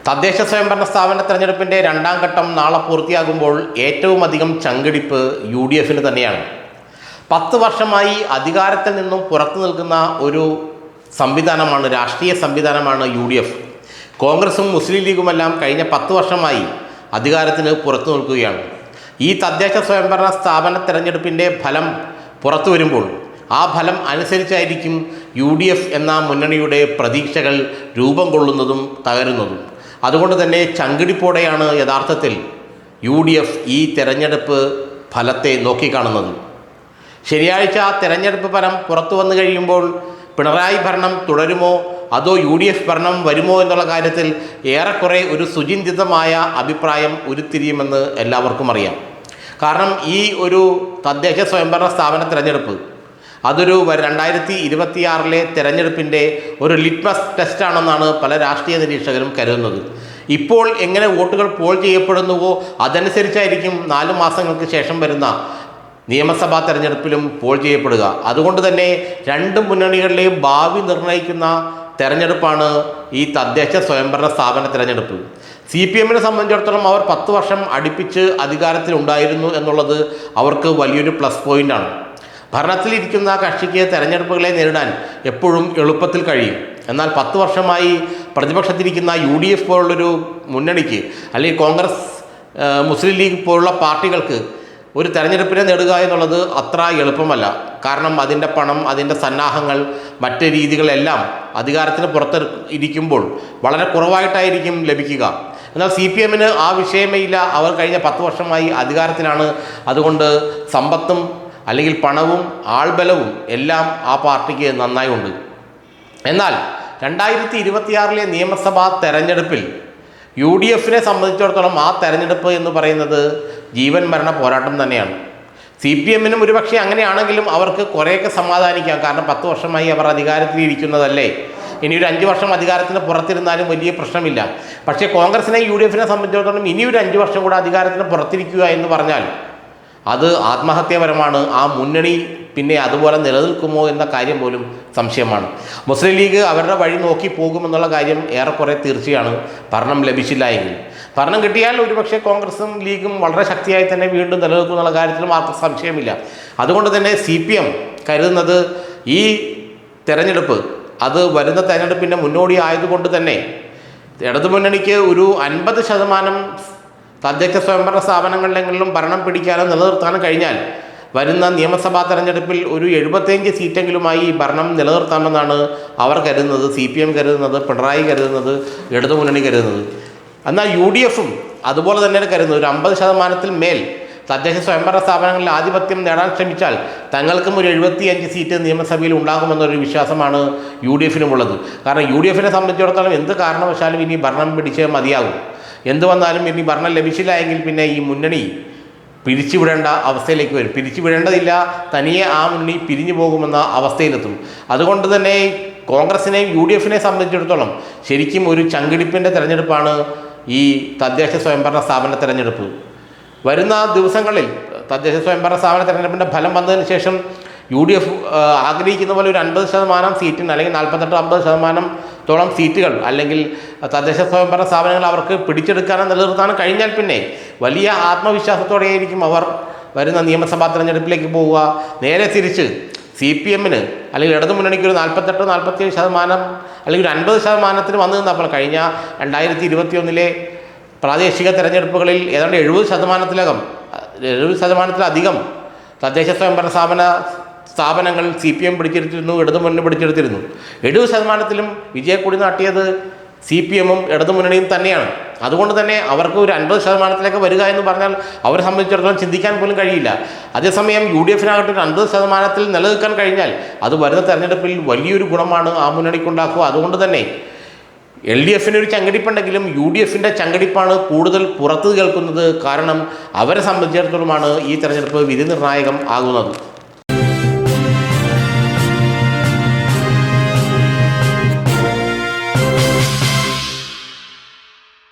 തദ്ദേശ സ്വയംഭരണ സ്ഥാപന തെരഞ്ഞെടുപ്പിൻ്റെ രണ്ടാം ഘട്ടം നാളെ പൂർത്തിയാകുമ്പോൾ ഏറ്റവും അധികം ചങ്കിടിപ്പ് UDF തന്നെയാണ്. 10 വർഷമായി അധികാരത്തിൽ നിന്നും പുറത്തു നിൽക്കുന്ന ഒരു സംവിധാനമാണ്, രാഷ്ട്രീയ സംവിധാനമാണ് UDF. കോൺഗ്രസും മുസ്ലിം ലീഗുമെല്ലാം കഴിഞ്ഞ 10 വർഷമായി അധികാരത്തിന് പുറത്തു നിൽക്കുകയാണ്. ഈ തദ്ദേശ സ്വയംഭരണ സ്ഥാപന തെരഞ്ഞെടുപ്പിൻ്റെ ഫലം പുറത്തു വരുമ്പോൾ ആ ഫലം അനുസരിച്ചായിരിക്കും UDF എന്ന മുന്നണിയുടെ പ്രതീക്ഷകൾ രൂപം കൊള്ളുന്നതും തകരുന്നതും. അതുകൊണ്ട് തന്നെ ചങ്കിടിപ്പോടെയാണ് യഥാർത്ഥത്തിൽ UDF ഈ തെരഞ്ഞെടുപ്പ് ഫലത്തെ നോക്കിക്കാണുന്നത്. ശനിയാഴ്ച തെരഞ്ഞെടുപ്പ് ഫലം പുറത്തു വന്നു കഴിയുമ്പോൾ പിണറായി ഭരണം തുടരുമോ അതോ UDF ഭരണം വരുമോ എന്നുള്ള കാര്യത്തിൽ ഏറെക്കുറെ ഒരു സുചിന്തിതമായ അഭിപ്രായം ഉരുത്തിരിയുമെന്ന് എല്ലാവർക്കും അറിയാം. കാരണം ഈ ഒരു തദ്ദേശ സ്വയംഭരണ സ്ഥാപന തെരഞ്ഞെടുപ്പ് അതൊരു 2026 തെരഞ്ഞെടുപ്പിൻ്റെ ഒരു ലിറ്റ്മസ് ടെസ്റ്റാണെന്നാണ് പല രാഷ്ട്രീയ നിരീക്ഷകരും കരുതുന്നത്. ഇപ്പോൾ എങ്ങനെ വോട്ടുകൾ പോൾ ചെയ്യപ്പെടുന്നുവോ അതനുസരിച്ചായിരിക്കും 4 മാസങ്ങൾക്ക് ശേഷം വരുന്ന നിയമസഭാ തെരഞ്ഞെടുപ്പിലും പോൾ ചെയ്യപ്പെടുക. അതുകൊണ്ട് തന്നെ രണ്ട് മുന്നണികളിലെയും ഭാവി നിർണ്ണയിക്കുന്ന തെരഞ്ഞെടുപ്പാണ് ഈ തദ്ദേശ സ്വയംഭരണ സ്ഥാപന തെരഞ്ഞെടുപ്പ്. CPM സംബന്ധിച്ചിടത്തോളം അവർ 10 വർഷം അടുപ്പിച്ച് അധികാരത്തിലുണ്ടായിരുന്നു എന്നുള്ളത് അവർക്ക് വലിയൊരു പ്ലസ് പോയിൻ്റാണ്. ഭരണത്തിലിരിക്കുന്ന കക്ഷിക്ക് തെരഞ്ഞെടുപ്പുകളെ നേരിടാൻ എപ്പോഴും എളുപ്പത്തിൽ കഴിയും. എന്നാൽ 10 വർഷമായി പ്രതിപക്ഷത്തിരിക്കുന്ന UDF പോലുള്ളൊരു മുന്നണിക്ക്, അല്ലെങ്കിൽ കോൺഗ്രസ്, മുസ്ലിം ലീഗ് പോലുള്ള പാർട്ടികൾക്ക് ഒരു തെരഞ്ഞെടുപ്പിനെ നേടുക എന്നുള്ളത് അത്ര എളുപ്പമല്ല. കാരണം അതിൻ്റെ പണം, അതിൻ്റെ സന്നാഹങ്ങൾ, മറ്റ് രീതികളെല്ലാം അധികാരത്തിന് പുറത്ത് ഇരിക്കുമ്പോൾ വളരെ കുറവായിട്ടായിരിക്കും ലഭിക്കുക. എന്നാൽ CPM ആ വിഷയമേ ഇല്ല. അവർ കഴിഞ്ഞ 10 വർഷമായി അധികാരത്തിലാണ്. അതുകൊണ്ട് സമ്പത്തും അല്ലെങ്കിൽ പണവും ആൾബലവും എല്ലാം ആ പാർട്ടിക്ക് നന്നായി ഉണ്ട്. എന്നാൽ 2026 നിയമസഭാ തെരഞ്ഞെടുപ്പിൽ UDF സംബന്ധിച്ചിടത്തോളം ആ തെരഞ്ഞെടുപ്പ് എന്ന് പറയുന്നത് ജീവൻ മരണ പോരാട്ടം തന്നെയാണ്. CPM ഒരുപക്ഷെ അങ്ങനെയാണെങ്കിലും അവർക്ക് കുറേയൊക്കെ സമാധാനിക്കാം. കാരണം 10 വർഷമായി അവർ അധികാരത്തിലിരിക്കുന്നതല്ലേ, ഇനി ഒരു 5 വർഷം അധികാരത്തിന് പുറത്തിരുന്നാലും വലിയ പ്രശ്നമില്ല. പക്ഷേ കോൺഗ്രസിനെ UDF സംബന്ധിച്ചിടത്തോളം ഇനിയൊരു 5 വർഷം കൂടെ അധികാരത്തിന് പുറത്തിരിക്കുക എന്ന് പറഞ്ഞാൽ അത് ആത്മഹത്യാപരമാണ്. ആ മുന്നണി പിന്നെ അതുപോലെ നിലനിൽക്കുമോ എന്ന കാര്യം പോലും സംശയമാണ്. മുസ്ലിം ലീഗ് അവരുടെ വഴി നോക്കി പോകുമെന്നുള്ള കാര്യം ഏറെക്കുറെ തീർച്ചയാണ്, ഭരണം ലഭിച്ചില്ല എങ്കിൽ. ഭരണം കിട്ടിയാൽ ഒരുപക്ഷെ കോൺഗ്രസും ലീഗും വളരെ ശക്തിയായി തന്നെ വീണ്ടും നിലനിൽക്കുമെന്നുള്ള കാര്യത്തിൽ മാത്രം സംശയമില്ല. അതുകൊണ്ട് തന്നെ CPM കരുതുന്നത് ഈ തെരഞ്ഞെടുപ്പ് അത് വരുന്ന തെരഞ്ഞെടുപ്പിൻ്റെ മുന്നോടി ആയതുകൊണ്ട് തന്നെ ഇടതുമുന്നണിക്ക് ഒരു 50% തദ്ദേശ സ്വയംഭരണ സ്ഥാപനങ്ങളിലെങ്കിലും ഭരണം പിടിക്കാനോ നിലനിർത്താനും കഴിഞ്ഞാൽ വരുന്ന നിയമസഭാ തെരഞ്ഞെടുപ്പിൽ ഒരു 75 സീറ്റെങ്കിലുമായി ഭരണം നിലനിർത്താമെന്നാണ് അവർ കരുതുന്നത്, CPM കരുതുന്നത്, പിണറായി കരുതുന്നത്, ഇടതുമുന്നണി കരുതുന്നത്. എന്നാൽ UDF അതുപോലെ തന്നെ കരുതുന്നത് ഒരു 50% മേൽ തദ്ദേശ സ്വയംഭരണ സ്ഥാപനങ്ങളിൽ ആധിപത്യം നേടാൻ ശ്രമിച്ചാൽ തങ്ങൾക്കും ഒരു 75 സീറ്റ് നിയമസഭയിൽ ഉണ്ടാകുമെന്നൊരു വിശ്വാസമാണ് UDF ഉള്ളത്. കാരണം UDF സംബന്ധിച്ചിടത്തോളം എന്ത് കാരണവശാലും ഇനി ഭരണം പിടിച്ചേ മതിയാകും. എന്തു വന്നാലും ഇനി ഭരണം ലഭിച്ചില്ല എങ്കിൽ പിന്നെ ഈ മുന്നണി പിരിച്ചുവിടേണ്ട അവസ്ഥയിലേക്ക് വരും. പിരിച്ചുവിടേണ്ടതില്ല, തനിയെ ആ മുന്നണി പിരിഞ്ഞു പോകുമെന്ന അവസ്ഥയിലെത്തും. അതുകൊണ്ട് തന്നെ കോൺഗ്രസിനെയും UDF സംബന്ധിച്ചിടത്തോളം ശരിക്കും ഒരു ചങ്കിടിപ്പിൻ്റെ തെരഞ്ഞെടുപ്പാണ് ഈ തദ്ദേശ സ്വയംഭരണ സ്ഥാപന തെരഞ്ഞെടുപ്പ്. വരുന്ന ദിവസങ്ങളിൽ തദ്ദേശ സ്വയംഭരണ സ്ഥാപന തെരഞ്ഞെടുപ്പിൻ്റെ ഫലം വന്നതിന് ശേഷം UDF ആഗ്രഹിക്കുന്ന പോലെ ഒരു 50% സീറ്റിന് അല്ലെങ്കിൽ 48-50% സീറ്റുകൾ അല്ലെങ്കിൽ തദ്ദേശ സ്വയംഭരണ സ്ഥാപനങ്ങൾ അവർക്ക് പിടിച്ചെടുക്കാനോ നിലനിർത്താനോ കഴിഞ്ഞാൽ പിന്നെ വലിയ ആത്മവിശ്വാസത്തോടെയായിരിക്കും അവർ വരുന്ന നിയമസഭാ തെരഞ്ഞെടുപ്പിലേക്ക് പോവുക. നേരെ തിരിച്ച് CPM അല്ലെങ്കിൽ ഇടതുമുന്നണിക്ക് ഒരു 48-47% അല്ലെങ്കിൽ ഒരു 50% വന്നു നിന്നപ്പോൾ കഴിഞ്ഞ 2021 പ്രാദേശിക തെരഞ്ഞെടുപ്പുകളിൽ ഏതാണ്ട് 70%-ലധികം തദ്ദേശ സ്വയംഭരണ സ്ഥാപനങ്ങൾ CPM പിടിച്ചെടുത്തിരുന്നു, ഇടതുമുന്നണി പിടിച്ചെടുത്തിരുന്നു. 70%-ലും വിജയക്കൊടി നാട്ടിയത് CPM ഇടതുമുന്നണിയും തന്നെയാണ്. അതുകൊണ്ട് തന്നെ അവർക്ക് ഒരു 50%-ലേക്ക് വരിക എന്ന് പറഞ്ഞാൽ അവരെ സംബന്ധിച്ചിടത്തോളം ചിന്തിക്കാൻ പോലും കഴിയില്ല. അതേസമയം UDF-നാകട്ടെ ഒരു 50%-ൽ നിലനിൽക്കാൻ കഴിഞ്ഞാൽ അത് വരുന്ന തെരഞ്ഞെടുപ്പിൽ വലിയൊരു ഗുണമാണ് ആ മുന്നണിക്കുണ്ടാക്കുക. അതുകൊണ്ട് തന്നെ LDF ഒരു ചങ്കടിപ്പുണ്ടെങ്കിലും UDF ചങ്കടിപ്പാണ് കൂടുതൽ പുറത്തു കേൾക്കുന്നത്. കാരണം അവരെ സംബന്ധിച്ചിടത്തോളമാണ് ഈ തെരഞ്ഞെടുപ്പ് വിധി നിർണായകം ആകുന്നത്.